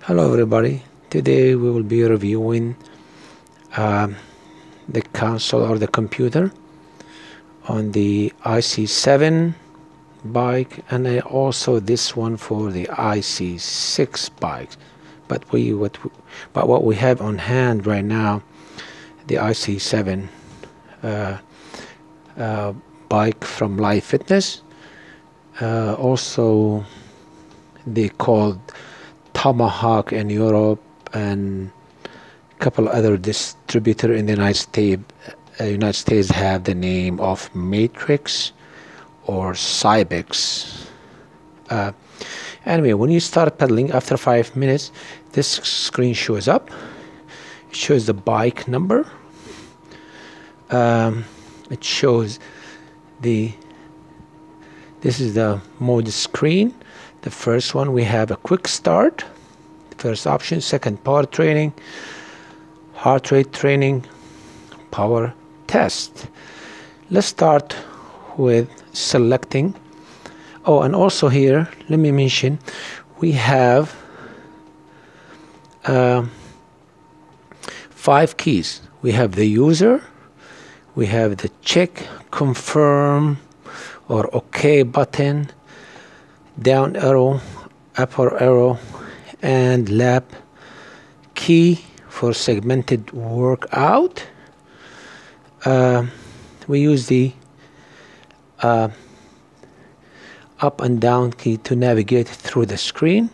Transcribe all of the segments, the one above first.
Hello everybody. Today we will be reviewing the console or the computer on the IC7 bike, and also this one for the IC6 bike. But what we have on hand right now, the IC7 bike from Live Fitness. Also, they called Tomahawk in Europe, and a couple other distributors in the United States have the name of Matrix or Cybex. Anyway, when you start pedaling, after 5 minutes, this screen shows up. It shows the bike number. It shows this is the mode screen. The first one, we have a quick start, first option. Second, power training, heart rate training, power test. Let's start with selecting. Oh, and also here, let me mention, we have 5 keys. We have the user, we have the check, confirm, or OK button, down arrow, upper arrow, and lap key for segmented workout. We use the up and down key to navigate through the screen.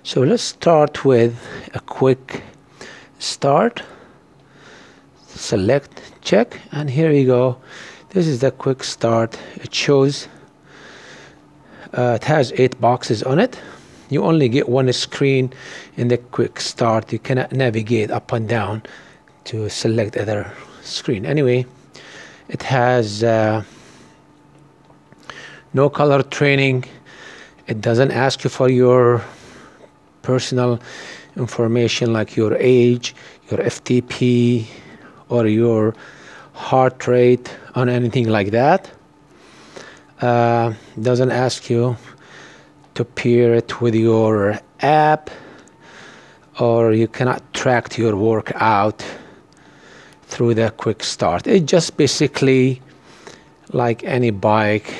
So let's start with a quick start. Select, check, and here you go. This is the quick start. It shows it has 8 boxes on it. You only get one screen in the quick start. You cannot navigate up and down to select other screen. Anyway, it has no color training. It doesn't ask you for your personal information like your age, your FTP, or your heart rate, on anything like that. Doesn't ask you to pair it with your app, or you cannot track your workout through the quick start. It's just basically like any bike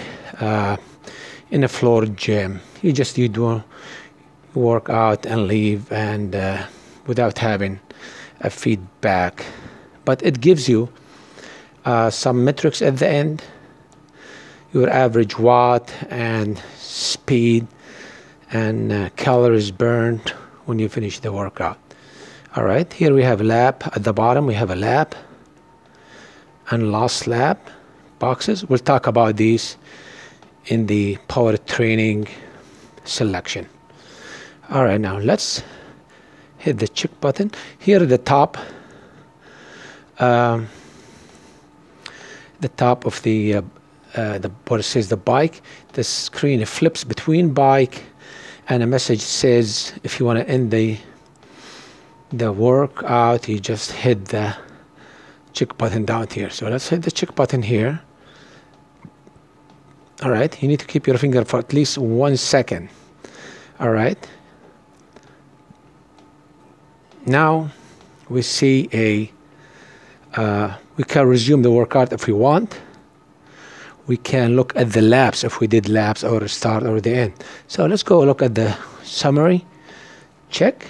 in a floor gym. You do workout and leave, and without having a feedback. But it gives you some metrics at the end, your average watt and speed, and calories burned when you finish the workout. All right, here we have lap. At the bottom we have a lap and lost lap boxes. We'll talk about these in the power training selection. All right, now let's hit the check button. Here at the top, of what it says the bike, the screen flips between bike, and a message says if you want to end the workout, you just hit the check button down here. So let's hit the check button here. All right, you need to keep your finger for at least 1 second. All right, now we see we can resume the workout if we want. We can look at the laps if we did laps, or start or the end. So let's go look at the summary. Check.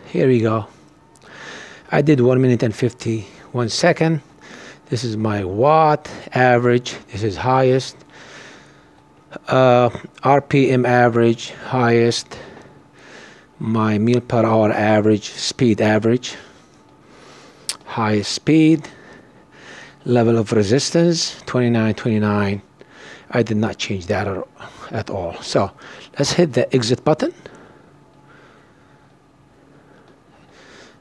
Here we go. I did 1 minute and 51 seconds. This is my watt average. This is highest. RPM average, highest. My mile per hour average, speed average, highest speed. Level of resistance 29. I did not change that at all. So let's hit the exit button.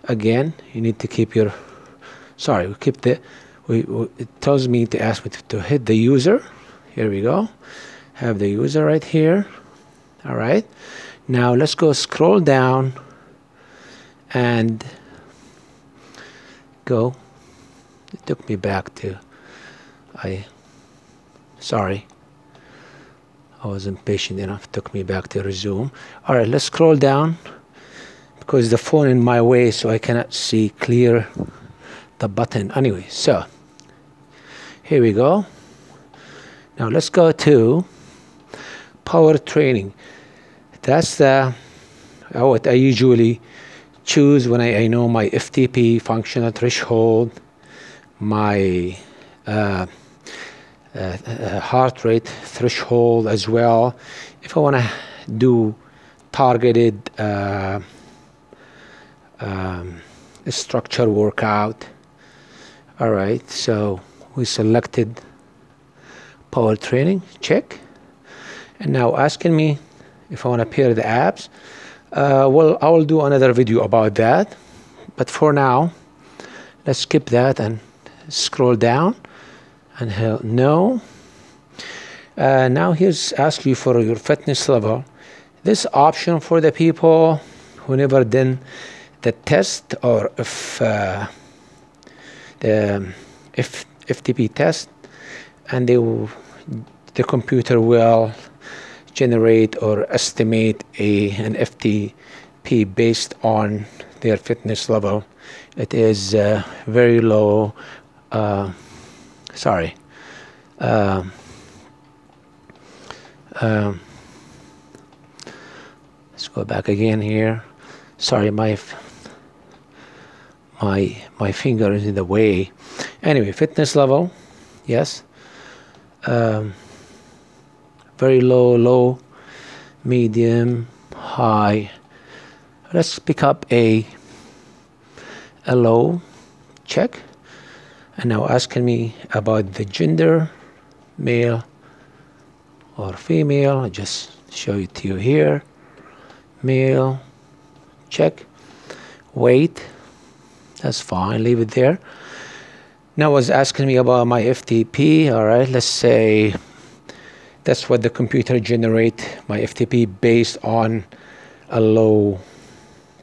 Again, you need to keep your it tells me to ask me to hit the user. Here we go. Have the user right here. All right, now let's go scroll down and go. It took me back to sorry, I wasn't patient enough. It took me back to resume. All right, let's scroll down. because the phone in my way, so I cannot see clear the button. Anyway, so here we go. Now let's go to power training. That's what I usually choose when I know my FTP functional threshold, my heart rate threshold as well. If I want to do targeted structure workout. All right, so we selected power training, check. And now asking me if I want to pair the apps. Well, I will do another video about that, but for now let's skip that and scroll down and no. Now here's ask you for your fitness level. This option for the people who never done the test, or if FTP test, and the computer will generate or estimate an FTP based on their fitness level. It is very low. Sorry. Let's go back again here. Sorry, my finger is in the way. Anyway, fitness level, yes. Very low, medium, high. Let's pick up a low, check. And now asking me about the gender, male or female. I'll just show it to you here. Male, check. Weight, that's fine, leave it there. Now it's asking me about my FTP. All right, let's say that's what the computer generate, my FTP based on a low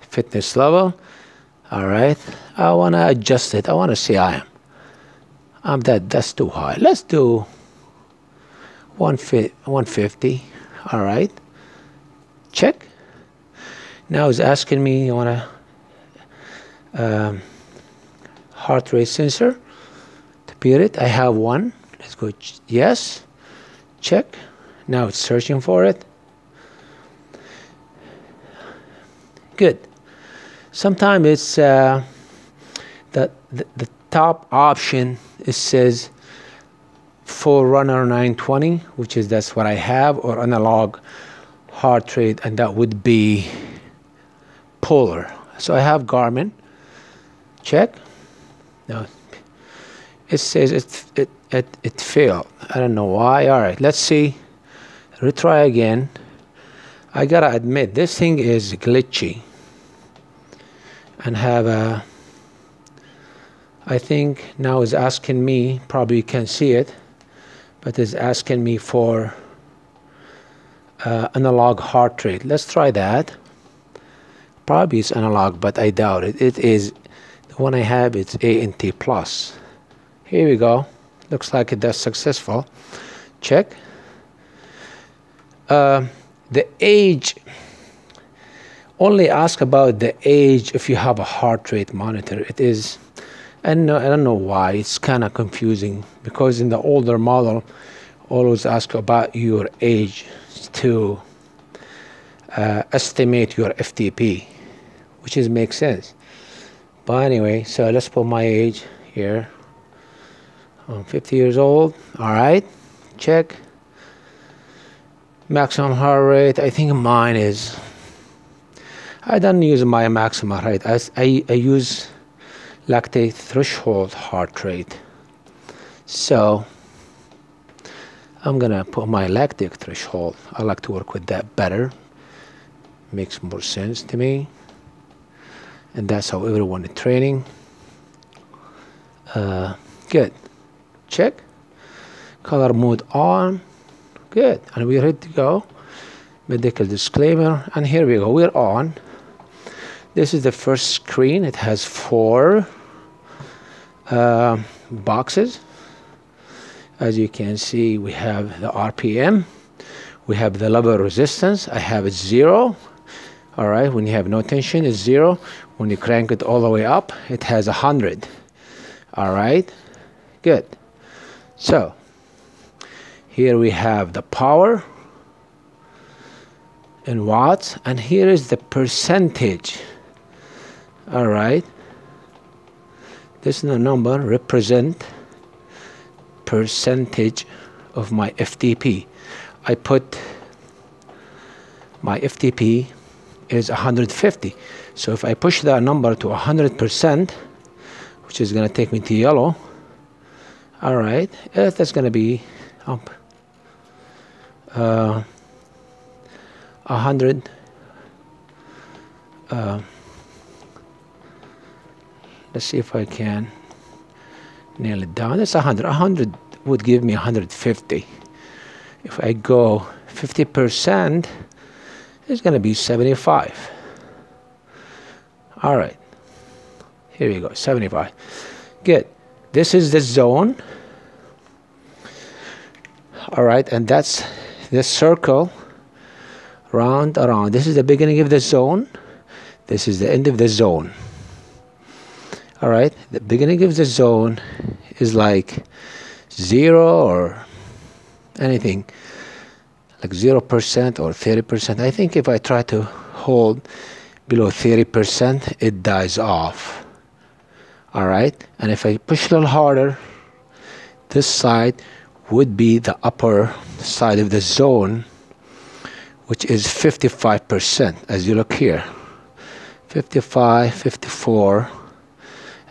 fitness level. All right, I want to adjust it. I want to say that's too high. Let's do 150. All right, check. Now it's asking me, you want to heart rate sensor to pair it. I have one. Let's go yes, check. Now it's searching for it. Good. Sometimes it's the top option. It says Forerunner 920, which is that's what I have, or analog heart rate, and that would be Polar. So I have Garmin. Check. Now it says it failed. I don't know why. All right, let's see. Retry again. I gotta admit this thing is glitchy and have a. I think now is asking me. Probably you can't see it, but it's asking me for analog heart rate. Let's try that. Probably it's analog, but I doubt it. It is the one I have. It's ANT plus. Here we go. Looks like it does successful. Check. The age. Only ask about the age if you have a heart rate monitor. It is. And I don't know why. It's kind of confusing because in the older model, always ask about your age to estimate your FTP, which makes sense. But anyway, so let's put my age here. I'm 50 years old. All right, check. Maximum heart rate. I think mine is. I don't use my maximum heart rate. I use lactate threshold heart rate. So I'm gonna put my lactate threshold. I like to work with that better. Makes more sense to me. And that's how everyone is training. Good. Check. Color mode on. Good. And we're ready to go. Medical disclaimer. And here we go. We're on. This is the first screen. It has 4 boxes. As you can see, we have the RPM. We have the level resistance. I have it 0. All right, when you have no tension, it's 0. When you crank it all the way up, it has 100. All right, good. So here we have the power in watts, and here is the percentage. All right, this is the number represent percentage of my FTP. I put my FTP is 150. So if I push that number to 100%, which is going to take me to yellow, all right, that's going to be 100. Let's see if I can nail it down. It's 100. 100 would give me 150. If I go 50%, it's going to be 75. All right, here we go, 75. Good. This is the zone. All right, and that's the circle round around. This is the beginning of the zone. This is the end of the zone. All right, the beginning of the zone is like 0 or anything, like 0% or 30%. I think if I try to hold below 30%, it dies off. All right, and if I push a little harder, this side would be the upper side of the zone, which is 55%. As you look here, 55, 54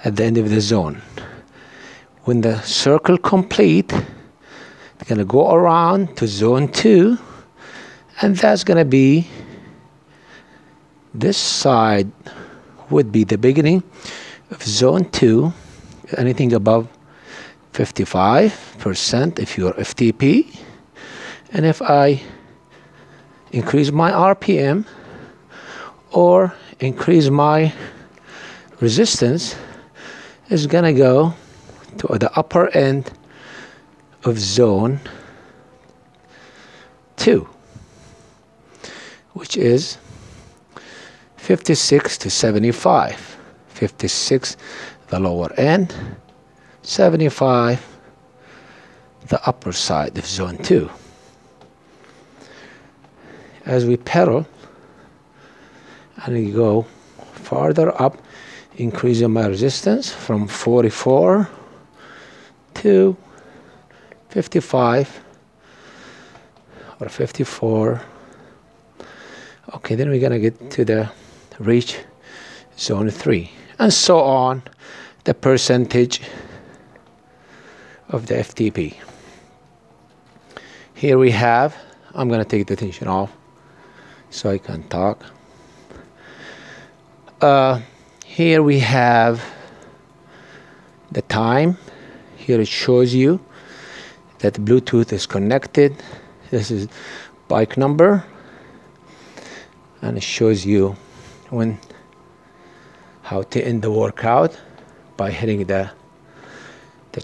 at the end of the zone. When the circle complete, it's going to go around to zone 2, and that's going to be, this side would be the beginning of zone 2. Anything above 55% if you're FTP. And if I increase my RPM or increase my resistance, it's going to go to the upper end of zone 2, which is 56 to 75. 56 the lower end, 75 the upper side of zone 2. As we pedal and we go farther up, increasing my resistance from 44 to 55 or 54. Okay, then we're gonna get to the reach zone 3, and so on, the percentage of the FTP. Here we have, I'm gonna take the tension off so I can talk. Here we have the time. Here it shows you that Bluetooth is connected. This is bike number, and it shows you how to end the workout by hitting the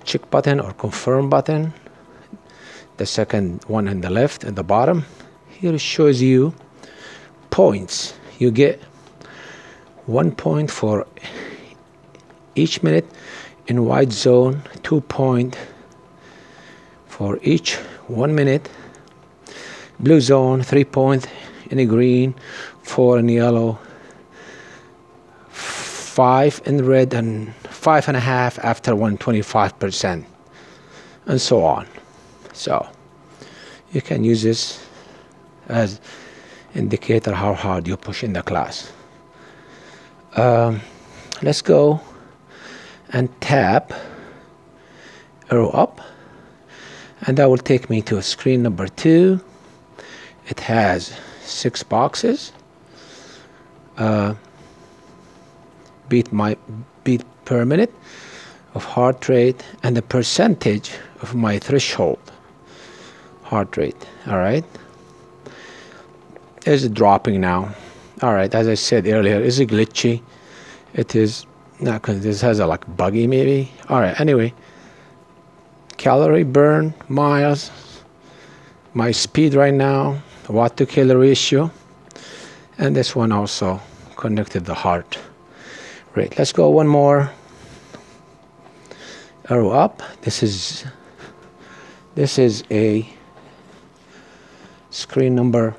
check button or confirm button, the second one on the left at the bottom. Here it shows you points. You get 1 point for each minute in white zone, 2 points for each 1 minute. Blue zone, 3 points in the green, 4 in yellow, 5 in red, and 5.5 after 125%, and so on. So you can use this as indicator how hard you push in the class. Let's go and tap arrow up, and that will take me to screen number 2. It has 6 boxes. Beat per minute of heart rate and the percentage of my threshold heart rate. All right, is it dropping now? All right, as I said earlier, is it glitchy? It is not, because this has a like buggy maybe. All right, anyway, calorie burn, miles, my speed right now, watt to kilo ratio, And this one also connected the heart rate. Let's go one more arrow up. This is a screen number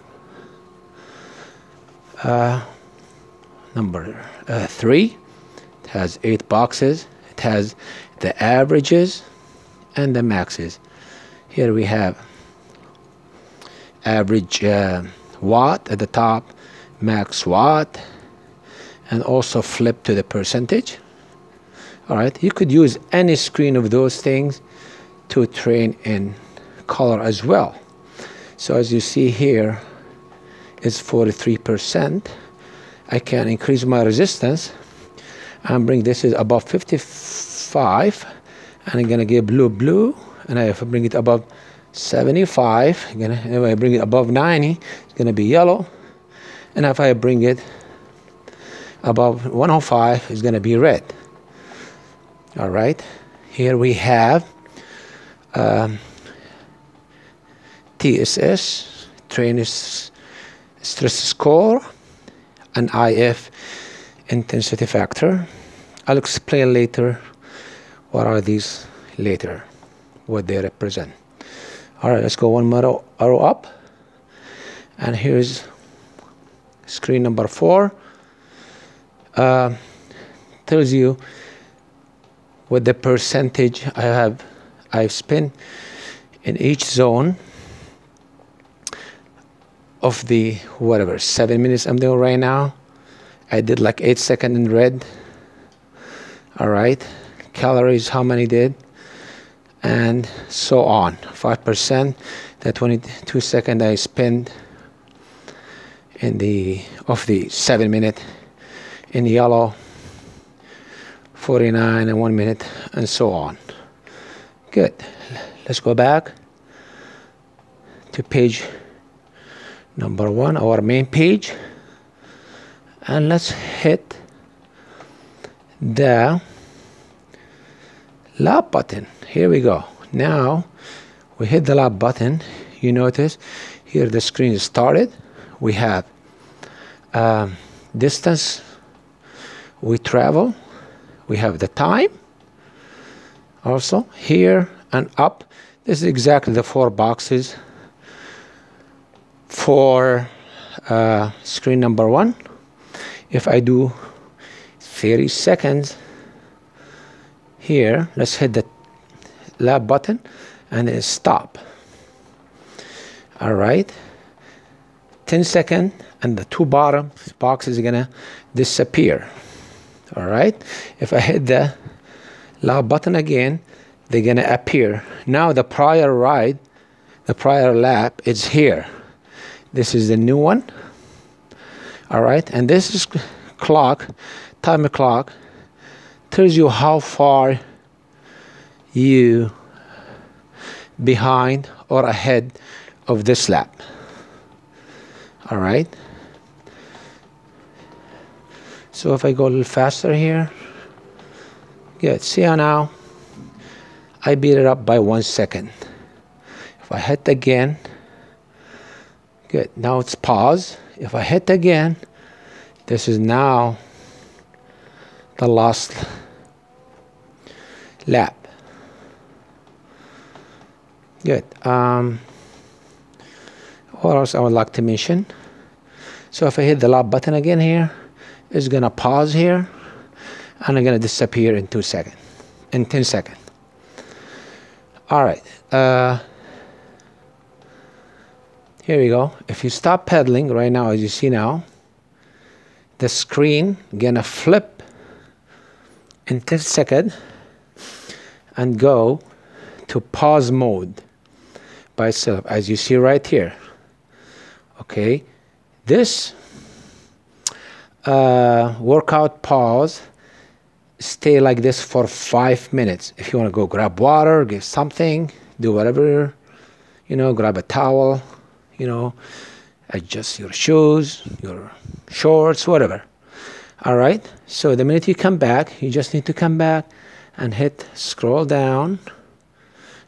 3. It has 8 boxes. It has the averages and the maxes. Here we have average watt at the top, max watt, and also flip to the percentage. All right, you could use any screen of those things to train in color as well. So as you see here, it's 43%. I can increase my resistance and bring this is above 55, and I'm gonna give blue, and if I bring it above 75, if I bring it above 90, it's gonna be yellow, and if I bring it above 105, it's gonna be red. All right, here we have TSS, trainer stress score, and IF, intensity factor. I'll explain later what are these later, what they represent. All right, let's go one more arrow up, and here's screen number 4. Tells you what the percentage I've spent in each zone of the whatever 7 minutes I'm doing right now. I did like 8 seconds in red. All right, calories, how many did, and so on. 5%, the 22 seconds I spent in the 7 minute in yellow, 49 and 1 minute, and so on. Good. Let's go back to page number 1, our main page, and let's hit the lab button. Here we go. Now we hit the lab button. You notice here the screen started. We have distance we travel. We have the time also here and up. This is exactly the 4 boxes for screen number 1. If I do 30 seconds here, let's hit the lab button and then stop. All right, 10 seconds and the 2 bottom boxes are gonna disappear. All right, if I hit the lab button again, they're gonna appear. Now the prior ride, the prior lap is here. This is the new one. All right, and this is clock, timer clock, tells you how far you behind or ahead of this lap. All right, so if I go a little faster here, good. See how now I beat it up by 1 second. If I hit again, good. Now it's pause. If I hit again, this is now the last lap. Good. What else I would like to mention? So if I hit the lap button again here, it's gonna pause here, and I'm gonna disappear in 2 seconds, in 10 seconds. All right. Here we go. If you stop pedaling right now, as you see now, the screen gonna flip in 10 seconds and go to pause mode by itself, as you see right here. Okay, this workout pause stay like this for 5 minutes. If you want to go grab water, get something, do whatever, you know, grab a towel, you know, adjust your shoes, your shorts, whatever. All right, so the minute you come back, you just need to come back and hit scroll down.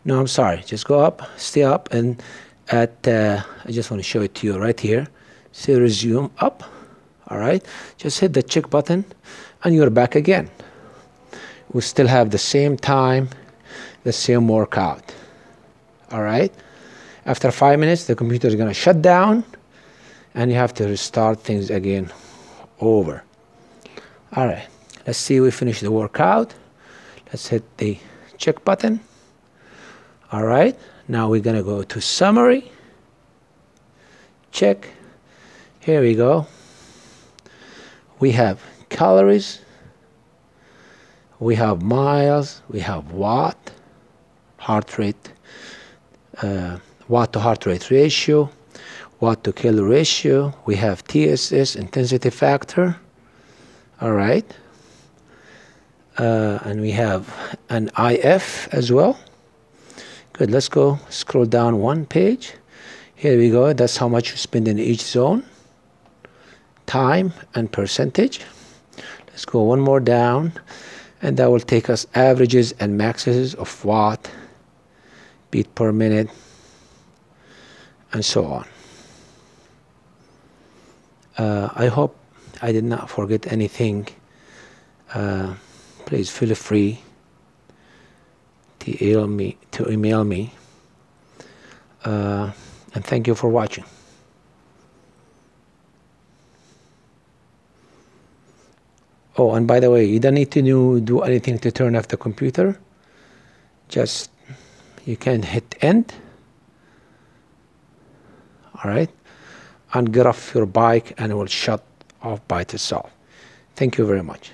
No, I'm sorry, just go up, stay up, and at I just want to show it to you right here. Say resume up, All right, just hit the check button and you're back again. We still have the same time, the same workout. All right, after 5 minutes the computer is going to shut down and you have to restart things again over. All right, let's see we finish the workout. Let's hit the check button. All right, now we're going to go to summary. Check. Here we go. We have calories, we have miles, we have watt, heart rate, watt to heart rate ratio, watt to kilo ratio. We have TSS, intensity factor. All right. And we have an IF as well. Good. Let's go scroll down one page. Here we go. That's how much you spend in each zone. Time and percentage. Let's go one more down, and that will take us averages and maxes of watt, beat per minute, and so on. I hope I did not forget anything. Please feel free to email me. And thank you for watching. Oh, and by the way, you don't need to do anything to turn off the computer. Just, you can hit end. All right. And get off your bike and it will shut off by itself. Thank you very much.